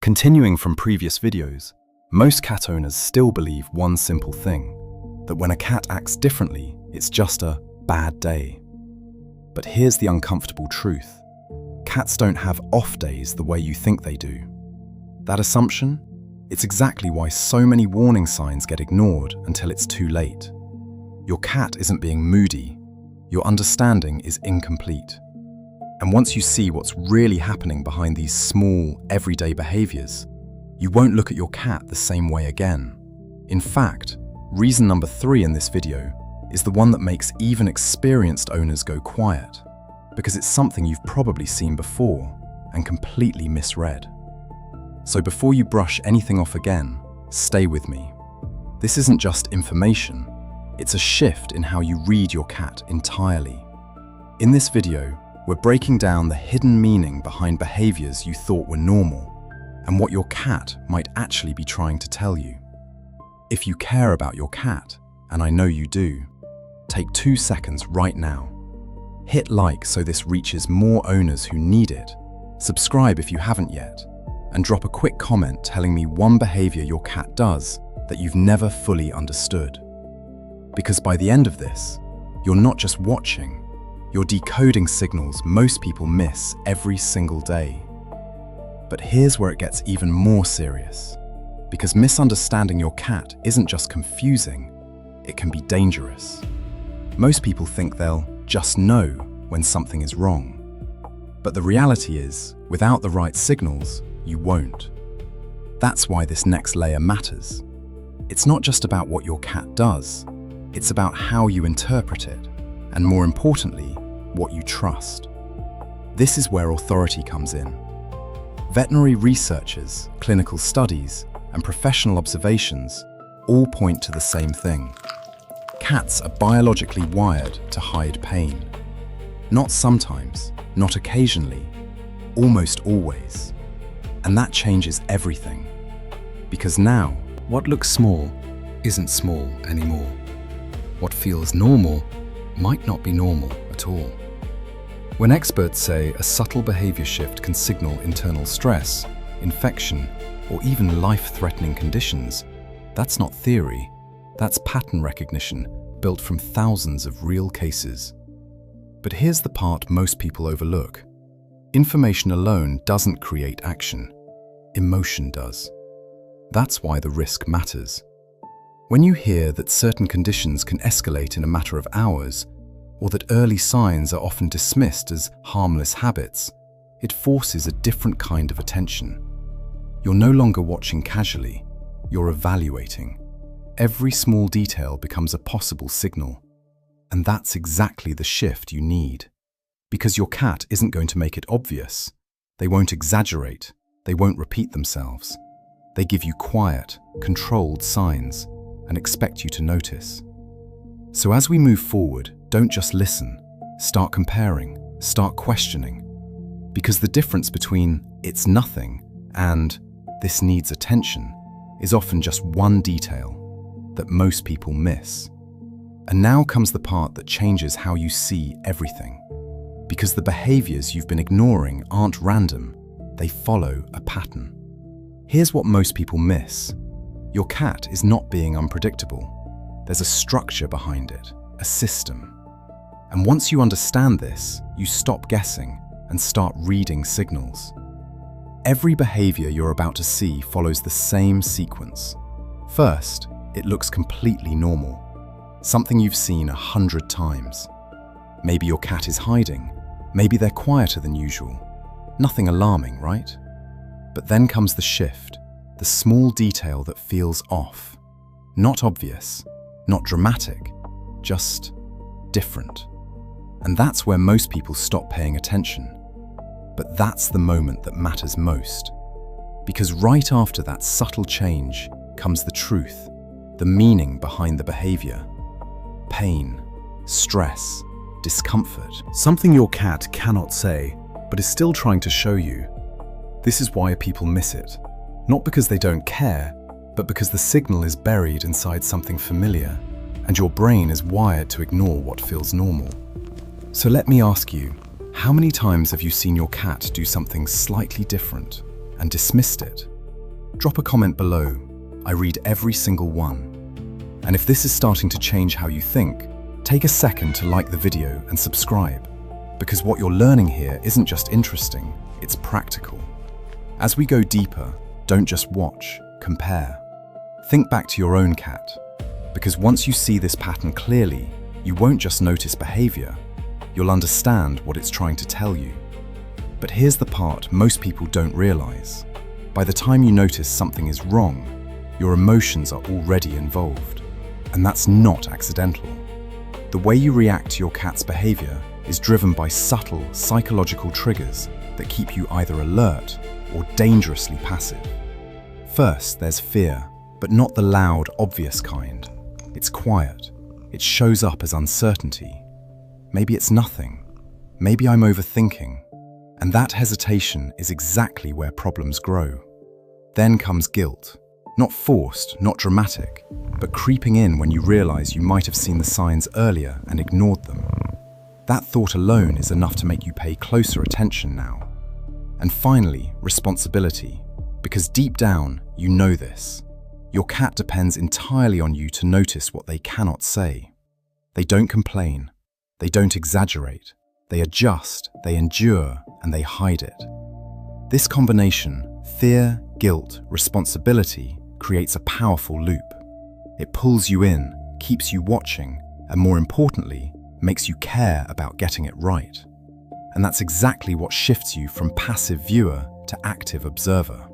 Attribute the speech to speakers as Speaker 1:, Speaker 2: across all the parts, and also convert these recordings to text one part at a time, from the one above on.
Speaker 1: Continuing from previous videos, most cat owners still believe one simple thing, that when a cat acts differently, it's just a bad day. But here's the uncomfortable truth. Cats don't have off days the way you think they do. That assumption? It's exactly why so many warning signs get ignored until it's too late. Your cat isn't being moody. Your understanding is incomplete. And once you see what's really happening behind these small, everyday behaviors, you won't look at your cat the same way again. In fact, reason number 3 in this video is the one that makes even experienced owners go quiet, because it's something you've probably seen before and completely misread. So before you brush anything off again, stay with me. This isn't just information, it's a shift in how you read your cat entirely. In this video, we're breaking down the hidden meaning behind behaviors you thought were normal and what your cat might actually be trying to tell you. If you care about your cat, and I know you do, take 2 seconds right now. Hit like so this reaches more owners who need it, subscribe if you haven't yet, and drop a quick comment telling me one behavior your cat does that you've never fully understood. Because by the end of this, you're not just watching, you're decoding signals most people miss every single day. But here's where it gets even more serious. Because misunderstanding your cat isn't just confusing, it can be dangerous. Most people think they'll just know when something is wrong. But the reality is, without the right signals, you won't. That's why this next layer matters. It's not just about what your cat does, it's about how you interpret it, and more importantly, what you trust. This is where authority comes in. Veterinary researchers, clinical studies, and professional observations all point to the same thing. Cats are biologically wired to hide pain. Not sometimes, not occasionally, almost always. And that changes everything. Because now, what looks small isn't small anymore. What feels normal might not be normal at all. When experts say a subtle behavior shift can signal internal stress, infection, or even life-threatening conditions, that's not theory, that's pattern recognition built from thousands of real cases. But here's the part most people overlook. Information alone doesn't create action. Emotion does. That's why the risk matters. When you hear that certain conditions can escalate in a matter of hours, or that early signs are often dismissed as harmless habits, it forces a different kind of attention. You're no longer watching casually, you're evaluating. Every small detail becomes a possible signal. And that's exactly the shift you need. Because your cat isn't going to make it obvious. They won't exaggerate. They won't repeat themselves. They give you quiet, controlled signs and expect you to notice. So as we move forward, don't just listen. Start comparing, start questioning. Because the difference between "it's nothing" and "this needs attention" is often just one detail that most people miss. And now comes the part that changes how you see everything. Because the behaviors you've been ignoring aren't random, they follow a pattern. Here's what most people miss. Your cat is not being unpredictable. There's a structure behind it, a system. And once you understand this, you stop guessing and start reading signals. Every behavior you're about to see follows the same sequence. First, it looks completely normal. Something you've seen 100 times. Maybe your cat is hiding. Maybe they're quieter than usual. Nothing alarming, right? But then comes the shift, the small detail that feels off. Not obvious, not dramatic, just different. And that's where most people stop paying attention. But that's the moment that matters most. Because right after that subtle change comes the truth, the meaning behind the behavior. Pain, stress, discomfort. Something your cat cannot say, but is still trying to show you. This is why people miss it. Not because they don't care, but because the signal is buried inside something familiar, and your brain is wired to ignore what feels normal. So let me ask you, how many times have you seen your cat do something slightly different and dismissed it Drop a comment below. I read every single one. And if this is starting to change how you think, take a second to like the video and subscribe, because what you're learning here isn't just interesting, it's practical. As we go deeper, don't just watch, compare. Think back to your own cat, because once you see this pattern clearly, you won't just notice behavior, you'll understand what it's trying to tell you. But here's the part most people don't realize. By the time you notice something is wrong, your emotions are already involved. And that's not accidental. The way you react to your cat's behavior is driven by subtle psychological triggers that keep you either alert or dangerously passive. First, there's fear, but not the loud, obvious kind. It's quiet. It shows up as uncertainty. Maybe it's nothing. Maybe I'm overthinking. And that hesitation is exactly where problems grow. Then comes guilt. Not forced, not dramatic, but creeping in when you realize you might have seen the signs earlier and ignored them. That thought alone is enough to make you pay closer attention now. And finally, responsibility, because deep down, you know this. Your cat depends entirely on you to notice what they cannot say. They don't complain, they don't exaggerate, they adjust, they endure, and they hide it. This combination, fear, guilt, responsibility, creates a powerful loop. It pulls you in, keeps you watching, and more importantly, makes you care about getting it right. And that's exactly what shifts you from passive viewer to active observer.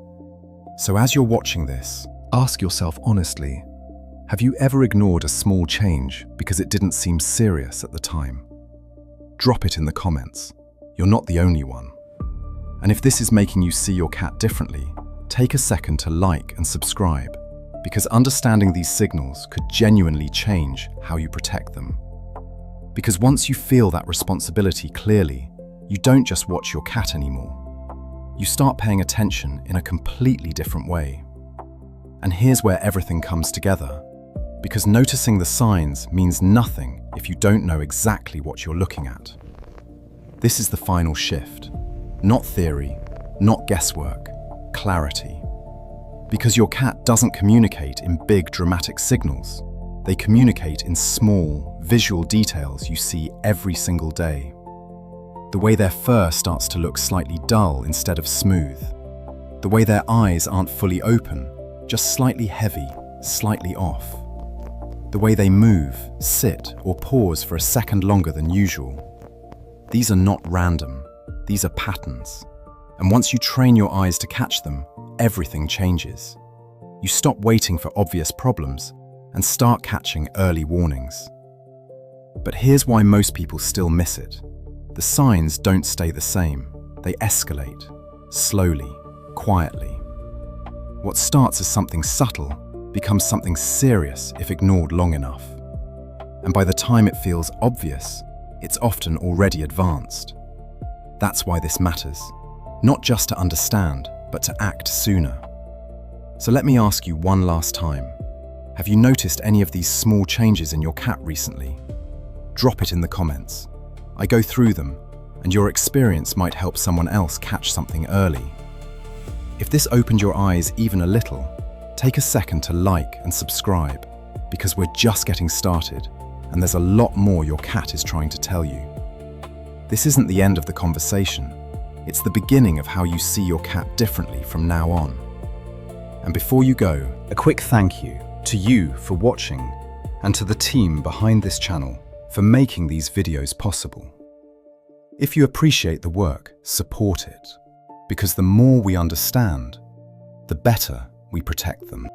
Speaker 1: So as you're watching this, ask yourself honestly, have you ever ignored a small change because it didn't seem serious at the time? Drop it in the comments. You're not the only one. And if this is making you see your cat differently, take a second to like and subscribe, because understanding these signals could genuinely change how you protect them. Because once you feel that responsibility clearly, you don't just watch your cat anymore. You start paying attention in a completely different way. And here's where everything comes together, because noticing the signs means nothing if you don't know exactly what you're looking at. This is the final shift. Not theory, not guesswork, clarity. Because your cat doesn't communicate in big dramatic signals. They communicate in small, visual details you see every single day. The way their fur starts to look slightly dull instead of smooth. The way their eyes aren't fully open, just slightly heavy, slightly off. The way they move, sit, or pause for a second longer than usual. These are not random, these are patterns. And once you train your eyes to catch them, everything changes. You stop waiting for obvious problems and start catching early warnings. But here's why most people still miss it. The signs don't stay the same. They escalate, slowly, quietly. What starts as something subtle becomes something serious if ignored long enough. And by the time it feels obvious, it's often already advanced. That's why this matters. Not just to understand, but to act sooner. So let me ask you one last time. Have you noticed any of these small changes in your cat recently? Drop it in the comments. I go through them, and your experience might help someone else catch something early. If this opened your eyes even a little, take a second to like and subscribe, because we're just getting started, and there's a lot more your cat is trying to tell you. This isn't the end of the conversation. It's the beginning of how you see your cat differently from now on. And before you go, a quick thank you to you for watching and to the team behind this channel for making these videos possible. If you appreciate the work, support it, because the more we understand, the better we protect them.